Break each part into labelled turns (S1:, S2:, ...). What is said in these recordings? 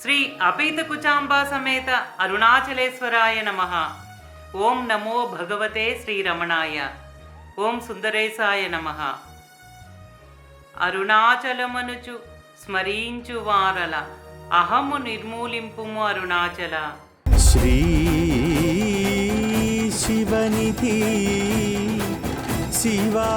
S1: శ్రీ అపీతకుచాంబా సమేత అరుణాచలేశ్వరాయ నమః. ఓం నమో భగవతే శ్రీరమణాయ. ఓం సుందరేశాయ నమః. అరుణాచలమనుచు స్మరించు వారల అహము నిర్మూలింపుము అరుణాచల.
S2: శ్రీ శివనిధి శివాలయాలు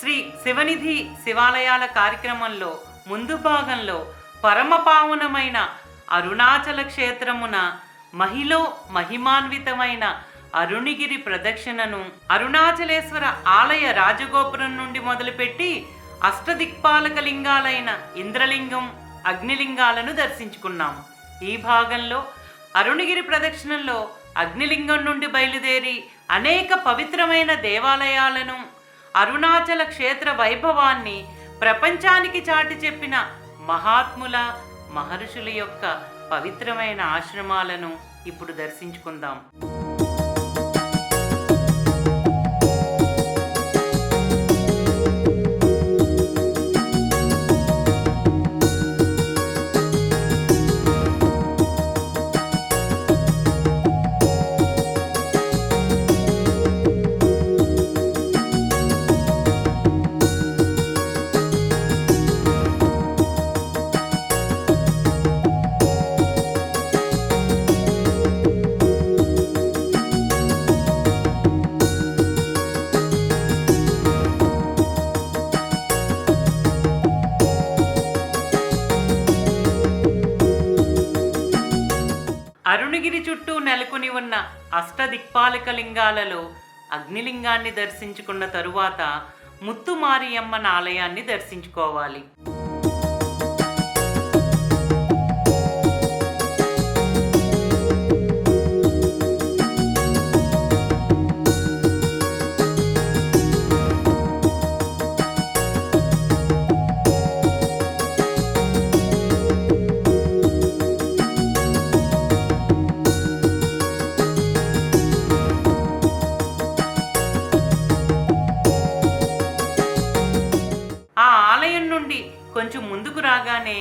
S1: శ్రీ శివనిధి శివాలయాల కార్యక్రమంలో ముందు భాగంలో పరమపావనమైన అరుణాచల క్షేత్రమున మహిమాన్వితమైన అరుణగిరి ప్రదక్షిణను అరుణాచలేశ్వర ఆలయ రాజగోపురం నుండి మొదలుపెట్టి అష్టదిక్పాలక లింగాలైన ఇంద్రలింగం, అగ్నిలింగాలను దర్శించుకున్నాం. ఈ భాగంలో అరుణగిరి ప్రదక్షిణంలో అగ్నిలింగం నుండి బయలుదేరి అనేక పవిత్రమైన దేవాలయాలను, అరుణాచల క్షేత్ర వైభవాన్ని ప్రపంచానికి చాటి చెప్పిన మహాత్ముల మహర్షుల యొక్క పవిత్రమైన ఆశ్రమాలను ఇప్పుడు దర్శించుకుందాం. అరుణగిరి చుట్టూ నెలకొని ఉన్న అష్టదిక్పాలక లింగాలలో అగ్నిలింగాన్ని దర్శించుకున్న తరువాత ముత్తుమారియమ్మన ఆలయాన్ని దర్శించుకోవాలి. కొంచెం ముందుకు రాగానే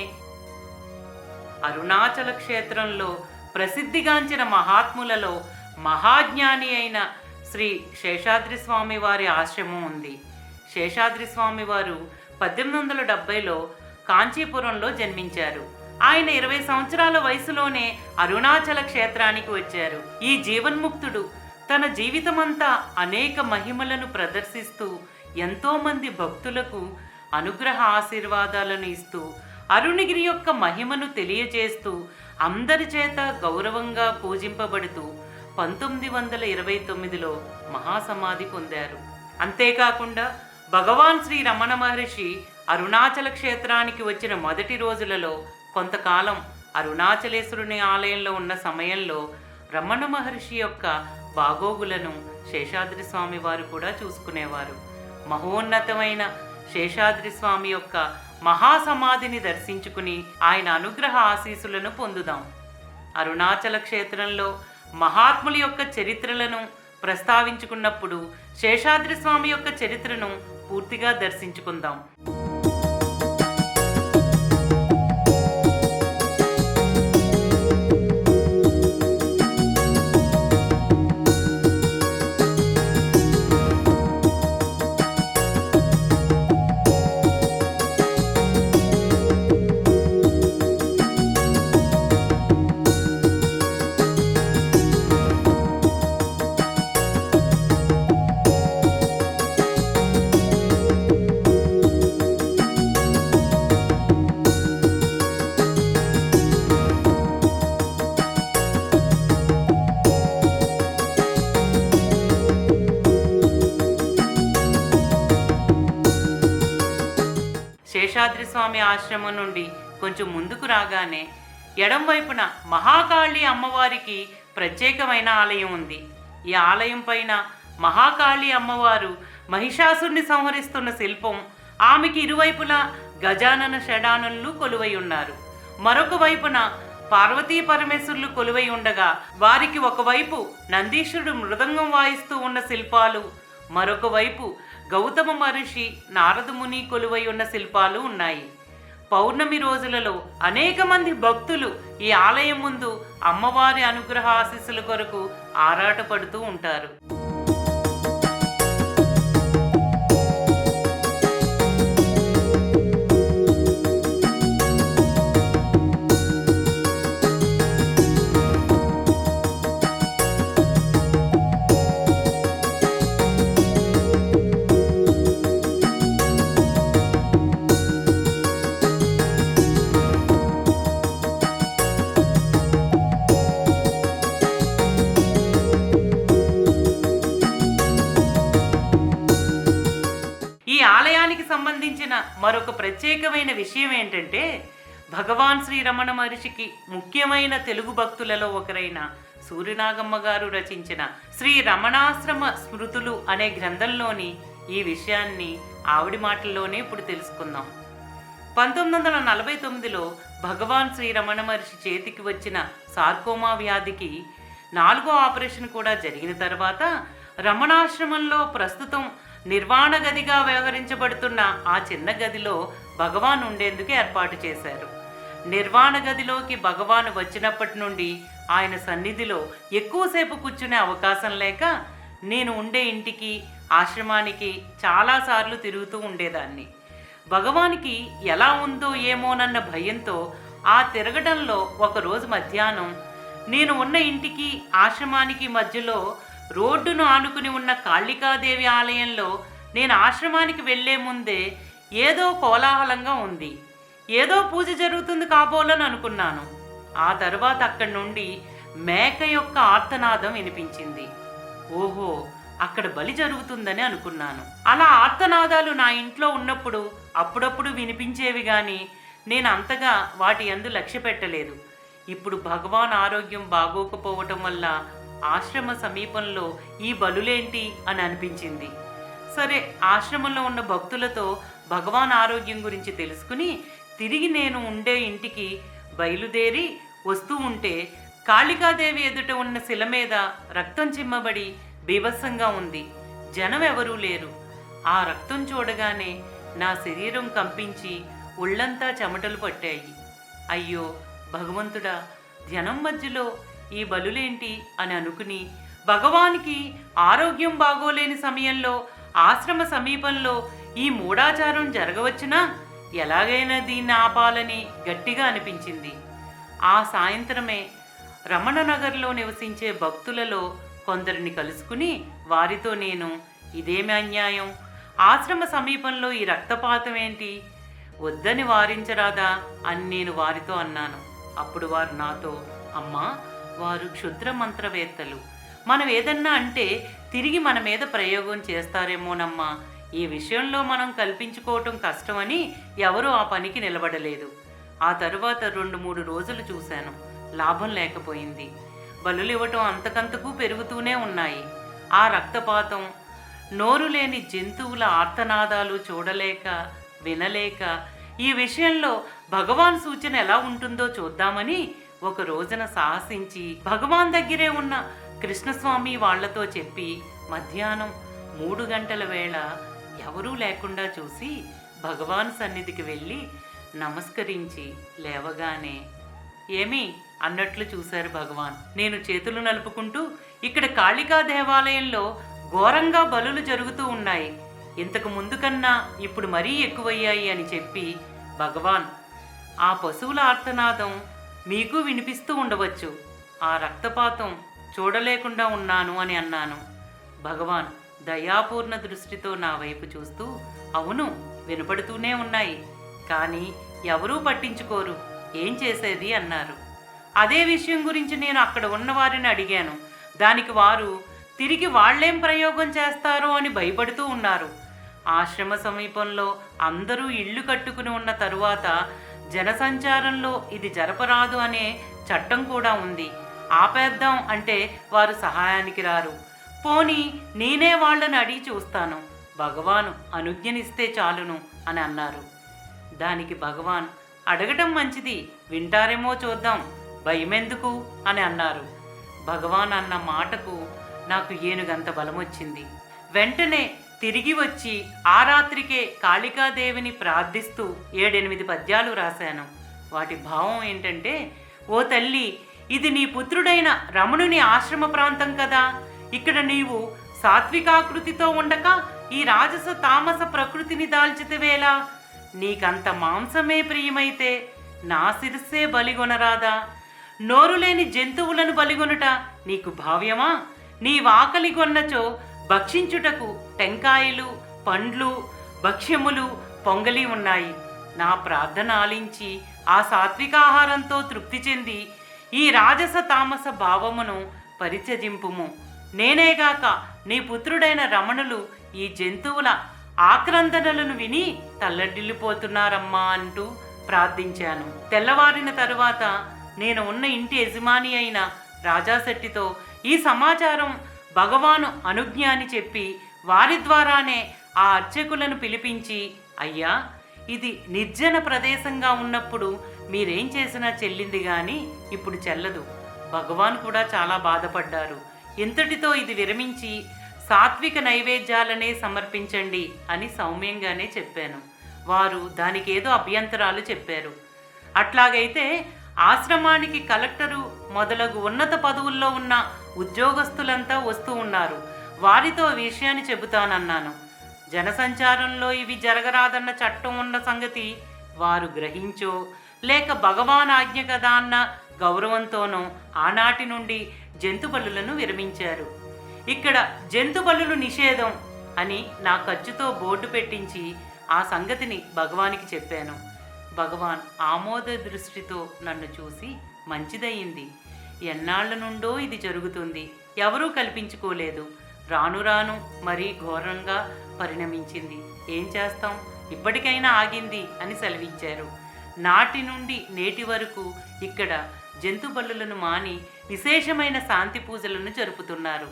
S1: అరుణాచల క్షేత్రంలో ప్రసిద్ధిగాంచిన మహాత్ములలో మహాజ్ఞాని అయిన శ్రీ శేషాద్రి స్వామి వారి ఆశ్రమం ఉంది. శేషాద్రి స్వామి వారు 1870లో కాంచీపురంలో జన్మించారు. ఆయన 20 సంవత్సరాల వయసులోనే అరుణాచల క్షేత్రానికి వచ్చారు. ఈ జీవన్ముక్తుడు తన జీవితమంతా అనేక మహిమలను ప్రదర్శిస్తూ ఎంతోమంది భక్తులకు అనుగ్రహ ఆశీర్వాదాలను ఇస్తూ అరుణగిరి యొక్క మహిమను తెలియజేస్తూ అందరి చేత గౌరవంగా పూజింపబడుతూ 1929లో మహాసమాధి పొందారు. అంతేకాకుండా భగవాన్ శ్రీ రమణ మహర్షి అరుణాచల క్షేత్రానికి వచ్చిన మొదటి రోజులలో కొంతకాలం అరుణాచలేశ్వరుని ఆలయంలో ఉన్న సమయంలో రమణ మహర్షి యొక్క బాగోగులను శేషాద్రి స్వామి వారు కూడా చూసుకునేవారు. మహోన్నతమైన శేషాద్రి స్వామి యొక్క మహాసమాధిని దర్శించుకుని ఆయన అనుగ్రహ ఆశీస్సులను పొందుదాం. అరుణాచల క్షేత్రంలో మహాత్ముల యొక్క చరిత్రలను ప్రస్తావించుకున్నప్పుడు శేషాద్రి స్వామి యొక్క చరిత్రను పూర్తిగా దర్శించుకుందాం. శేషాద్రి స్వామి ఆశ్రమం నుండి కొంచెం ముందుకు రాగానే ఎడం వైపున మహాకాళి అమ్మవారికి ప్రత్యేకమైన ఆలయం ఉంది. ఈ ఆలయం పైన మహాకాళి అమ్మవారు మహిషాసుని సంహరిస్తున్న శిల్పం, ఆమెకి ఇరువైపులా గజానన షడానులు కొలువై ఉన్నారు. మరొక వైపున పార్వతీ పరమేశ్వరులు కొలువై ఉండగా వారికి ఒకవైపు నందీశ్వరుడు మృదంగం వాయిస్తూ ఉన్న శిల్పాలు, మరొక వైపు గౌతమ మహర్షి, నారద ముని కొలువై ఉన్న శిల్పాలు ఉన్నాయి. పౌర్ణమి రోజులలో అనేక మంది భక్తులు ఈ ఆలయం ముందు అమ్మవారి అనుగ్రహ ఆశీస్సుల కొరకు ఆరాటపడుతూ ఉంటారు. ఈ ఆలయానికి సంబంధించిన మరొక ప్రత్యేకమైన విషయం ఏంటంటే, భగవాన్ శ్రీ రమణ మహర్షికి ముఖ్యమైన తెలుగు భక్తులలో ఒకరైన సూర్యనాగమ్మ గారు రచించిన శ్రీ రమణాశ్రమ స్మృతులు అనే గ్రంథంలోని ఈ విషయాన్ని ఆవిడి మాటల్లోనే ఇప్పుడు తెలుసుకుందాం. 1949లో భగవాన్ శ్రీ రమణ మహర్షి చేతికి వచ్చిన సార్కోమా వ్యాధికి 4వ ఆపరేషన్ కూడా జరిగిన తర్వాత రమణాశ్రమంలో ప్రస్తుతం నిర్వాణ గదిగా వ్యవహరించబడుతున్న ఆ చిన్న గదిలో భగవాన్ ఉండేందుకు ఏర్పాటు చేశారు. నిర్వాణ గదిలోకి భగవాన్ వచ్చినప్పటి నుండి ఆయన సన్నిధిలో ఎక్కువసేపు కూర్చునే అవకాశం లేక నేను ఉండే ఇంటికి, ఆశ్రమానికి చాలాసార్లు తిరుగుతూ ఉండేదాన్ని. భగవానికి ఎలా ఉందో ఏమోనన్న భయంతో ఆ తిరగడంలో ఒకరోజు మధ్యాహ్నం నేను ఉన్న ఇంటికి, ఆశ్రమానికి మధ్యలో రోడ్డును ఆనుకుని ఉన్న కాళికాదేవి ఆలయంలో నేను ఆశ్రమానికి వెళ్లే ముందే ఏదో కోలాహలంగా ఉంది. ఏదో పూజ జరుగుతుంది కాబోలని అనుకున్నాను. ఆ తర్వాత అక్కడి నుండి మేక యొక్క ఆర్తనాదం వినిపించింది. ఓహో, అక్కడ బలి జరుగుతుందని అనుకున్నాను. అలా ఆర్తనాదాలు నా ఇంట్లో ఉన్నప్పుడు అప్పుడప్పుడు వినిపించేవి కానీ నేను అంతగా వాటి యందు లక్ష్య పెట్టలేదు. ఇప్పుడు భగవాన్ ఆరోగ్యం బాగోకపోవటం వల్ల ఆశ్రమ సమీపంలో ఈ బలులేంటి అని అనిపించింది. సరే, ఆశ్రమంలో ఉన్న భక్తులతో భగవాన్ ఆరోగ్యం గురించి తెలుసుకుని తిరిగి నేను ఉండే ఇంటికి బయలుదేరి వస్తూ ఉంటే కాళికాదేవి ఎదుట ఉన్న శిల మీద రక్తం చిమ్మబడి బీభత్సంగా ఉంది. జనం ఎవరూ లేరు. ఆ రక్తం చూడగానే నా శరీరం కంపించి ఒళ్ళంతా చెమటలు పట్టాయి. అయ్యో భగవంతుడా, జనం మధ్యలో ఈ బలులేంటి అని అనుకుని భగవానికి ఆరోగ్యం బాగోలేని సమయంలో ఆశ్రమ సమీపంలో ఈ మూఢాచారం జరగవచ్చునా, ఎలాగైనా దీన్ని ఆపాలని గట్టిగా అనిపించింది. ఆ సాయంత్రమే రమణనగర్లో నివసించే భక్తులలో కొందరిని కలుసుకుని వారితో నేను ఇదేమి అన్యాయం, ఆశ్రమ సమీపంలో ఈ రక్తపాతం ఏంటి, వద్దని వారించరాదా అని నేను వారితో అన్నాను. అప్పుడు వారు నాతో, అమ్మా, వారు క్షుద్ర మంత్రవేత్తలు, మనం ఏదన్నా అంటే తిరిగి మన మీద ప్రయోగం చేస్తారేమోనమ్మా, ఈ విషయంలో మనం కల్పించుకోవటం కష్టమని ఎవరూ ఆ పనికి నిలబడలేదు. ఆ తరువాత 2-3 రోజులు చూశాను, లాభం లేకపోయింది. బలులు ఇవ్వటం అంతకంతకు పెరుగుతూనే ఉన్నాయి. ఆ రక్తపాతం, నోరు లేని జంతువుల ఆర్తనాదాలు చూడలేక వినలేక ఈ విషయంలో భగవాన్ సూచన ఎలా ఉంటుందో చూద్దామని ఒక రోజున సాహసించి భగవాన్ దగ్గరే ఉన్న కృష్ణస్వామి వాళ్లతో చెప్పి మధ్యాహ్నం 3 గంటల వేళ ఎవరూ లేకుండా చూసి భగవాన్ సన్నిధికి వెళ్ళి నమస్కరించి లేవగానే ఏమి అన్నట్లు చూశారు భగవాన్. నేను చేతులు నలుపుకుంటూ, ఇక్కడ కాళికా దేవాలయంలో ఘోరంగా బలులు జరుగుతూ ఉన్నాయి, ఇంతకు ముందు కన్నా ఇప్పుడు మరీ ఎక్కువయ్యాయి అని చెప్పి భగవాన్, ఆ పశువుల ఆర్తనాదం మీకు వినిపిస్తూ ఉండవచ్చు, ఆ రక్తపాతం చూడలేకుండా ఉన్నాను అని అన్నాను. భగవాన్ దయాపూర్ణ దృష్టితో నా వైపు చూస్తూ, అవును వినపడుతూనే ఉన్నాయి, కానీ ఎవరూ పట్టించుకోరు, ఏం చేసేది అన్నారు. అదే విషయం గురించి నేను అక్కడ ఉన్నవారిని అడిగాను. దానికి వారు తిరిగి వాళ్ళేం ప్రయోగం చేస్తారో అని భయపడుతూ ఉన్నారు. ఆశ్రమ సమీపంలో అందరూ ఇళ్ళు కట్టుకుని ఉన్న తరువాత జనసంచారంలో ఇది జరపరాదు అనే చట్టం కూడా ఉంది. ఆపేద్దాం అంటే వారు సహాయానికి రారు. పోనీ నేనే వాళ్ళని అడిగి చూస్తాను, భగవాను అనుజ్ఞనిస్తే చాలును అని అన్నారు. దానికి భగవాన్, అడగటం మంచిది, వింటారేమో చూద్దాం, భయమెందుకు అని అన్నారు. భగవాన్ అన్న మాటకు నాకు ఏనుగంత బలమొచ్చింది. వెంటనే తిరిగి వచ్చి ఆ రాత్రికే కాళికాదేవిని ప్రార్థిస్తూ 7-8 పద్యాలు రాశాను. వాటి భావం ఏంటంటే, ఓ తల్లి, ఇది నీ పుత్రుడైన రమణుని ఆశ్రమ ప్రాంతం కదా. ఇక్కడ నీవు సాత్వికాకృతితో ఉండక ఈ రాజస తామస ప్రకృతిని దాల్చితివేలా? నీకంత మాంసమే ప్రియమైతే నా శిరస్సే బలిగొనరాదా? నోరు లేని జంతువులను బలిగొనుట నీకు భావ్యమా? నీ వాకలి గొన్నచో భక్షించుటకు టెంకాయలు, పండ్లు, భక్ష్యములు, పొంగలి ఉన్నాయి. నా ప్రార్థన ఆలించి ఆ సాత్వికాహారంతో తృప్తి చెంది ఈ రాజస తామస భావమును పరిత్యజింపుము. నేనేగాక నీ పుత్రుడైన రమణులు ఈ జంతువుల ఆక్రందనలను విని తల్లడిల్లిపోతున్నారమ్మా అంటూ ప్రార్థించాను. తెల్లవారిన తరువాత నేను ఉన్న ఇంటి యజమాని అయిన రాజాశెట్టితో ఈ సమాచారం భగవాను అనుజ్ఞ అని చెప్పి వారి ద్వారానే ఆ అర్చకులను పిలిపించి, అయ్యా, ఇది నిర్జన ప్రదేశంగా ఉన్నప్పుడు మీరేం చేసినా చెల్లింది కానీ ఇప్పుడు చెల్లదు. భగవాన్ కూడా చాలా బాధపడ్డారు. ఇంతటితో ఇది విరమించి సాత్విక నైవేద్యాలనే సమర్పించండి అని సౌమ్యంగానే చెప్పాను. వారు దానికేదో అభ్యంతరాలు చెప్పారు. అట్లాగైతే ఆశ్రమానికి కలెక్టరు మొదలగు ఉన్నత పదవుల్లో ఉన్న ఉద్యోగస్తులంతా వస్తూ ఉన్నారు. వారితో విషయాన్ని చెబుతానన్నాను. జనసంచారంలో ఇవి జరగరాదన్న చట్టం ఉన్న సంగతి వారు గ్రహించో లేక భగవాన్ ఆజ్ఞ కదా అన్న గౌరవంతోనో ఆనాటి నుండి జంతు బలులను విరమించారు. ఇక్కడ జంతు బలులు నిషేధం అని నా ఖర్చుతో బోర్డు పెట్టించి ఆ సంగతిని భగవానికి చెప్పాను. భగవాన్ ఆమోద దృష్టితో నన్ను చూసి, మంచిదయ్యింది, ఎన్నాళ్ల నుండో ఇది జరుగుతుంది, ఎవరూ కల్పించుకోలేదు, రాను రాను మరీ ఘోరంగా పరిణమించింది, ఏం చేస్తాం, ఇప్పటికైనా ఆగింది అని సెలవిచ్చారు. నాటి నుండి నేటి వరకు ఇక్కడ జంతు బలులను మాని విశేషమైన శాంతి పూజలను జరుపుతున్నారు.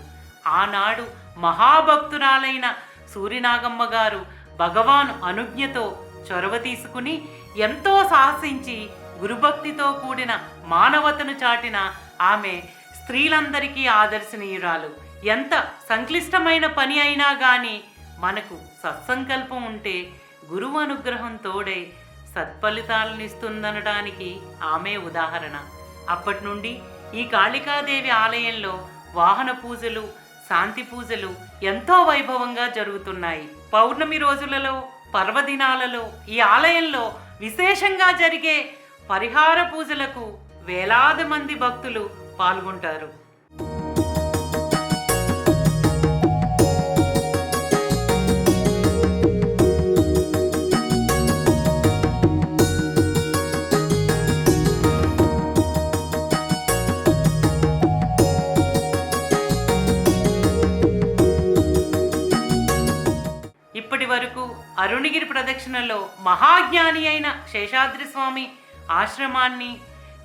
S1: ఆనాడు మహాభక్తురాలైన సూరినాగమ్మ గారు భగవాను అనుజ్ఞతో చొరవ తీసుకుని ఎంతో సాహసించి గురుభక్తితో కూడిన మానవతను చాటిన ఆమె స్త్రీలందరికీ ఆదర్శనీయురాలు. ఎంత సంక్లిష్టమైన పని అయినా కానీ మనకు సత్సంకల్పం ఉంటే గురువు అనుగ్రహం తోడే సత్ఫలితాలను ఇస్తుందనడానికి ఆమె ఉదాహరణ. అప్పటి నుండి ఈ కాళికాదేవి ఆలయంలో వాహన పూజలు, శాంతి పూజలు ఎంతో వైభవంగా జరుగుతున్నాయి. పౌర్ణమి రోజులలో, పర్వదినాలలో ఈ ఆలయంలో విశేషంగా జరిగే పరిహార పూజలకు వేలాది మంది భక్తులు పాల్గొంటారు. ఇప్పటి వరకు అరుణగిరి ప్రదక్షిణలో మహాజ్ఞాని అయిన శేషాద్రి స్వామి ఆశ్రమాన్ని,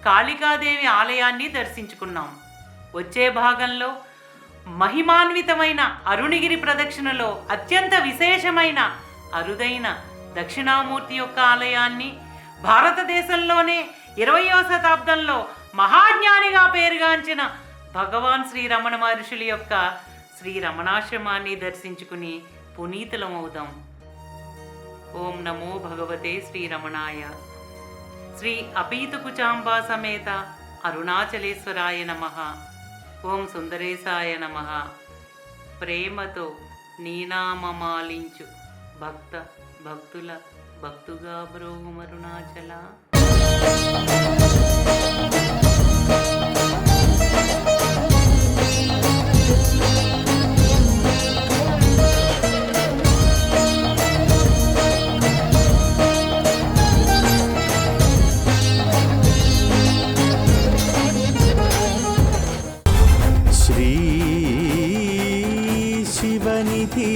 S1: కాళికాదేవి ఆలయాన్ని దర్శించుకున్నాం. వచ్చే భాగంలో మహిమాన్వితమైన అరుణగిరి ప్రదక్షిణలో అత్యంత విశేషమైన అరుదైన దక్షిణామూర్తి యొక్క ఆలయాన్ని, భారతదేశంలోనే 20వ శతాబ్దంలో మహాజ్ఞానిగా పేరుగాంచిన భగవాన్ శ్రీ రమణ మహర్షుల యొక్క శ్రీ రమణాశ్రమాన్ని దర్శించుకుని పునీతులమవుదాం. ఓం నమో భగవతే శ్రీరమణాయ. శ్రీ అపీతకుచాంబా సమేత అరుణాచలేశ్వరాయ నమః. ఓం సుందరేశాయ నమః. ప్రేమతో నీనామమాలించు భక్తుల భక్తుగా బ్రోహుమరుణాచల.
S2: శివనిధి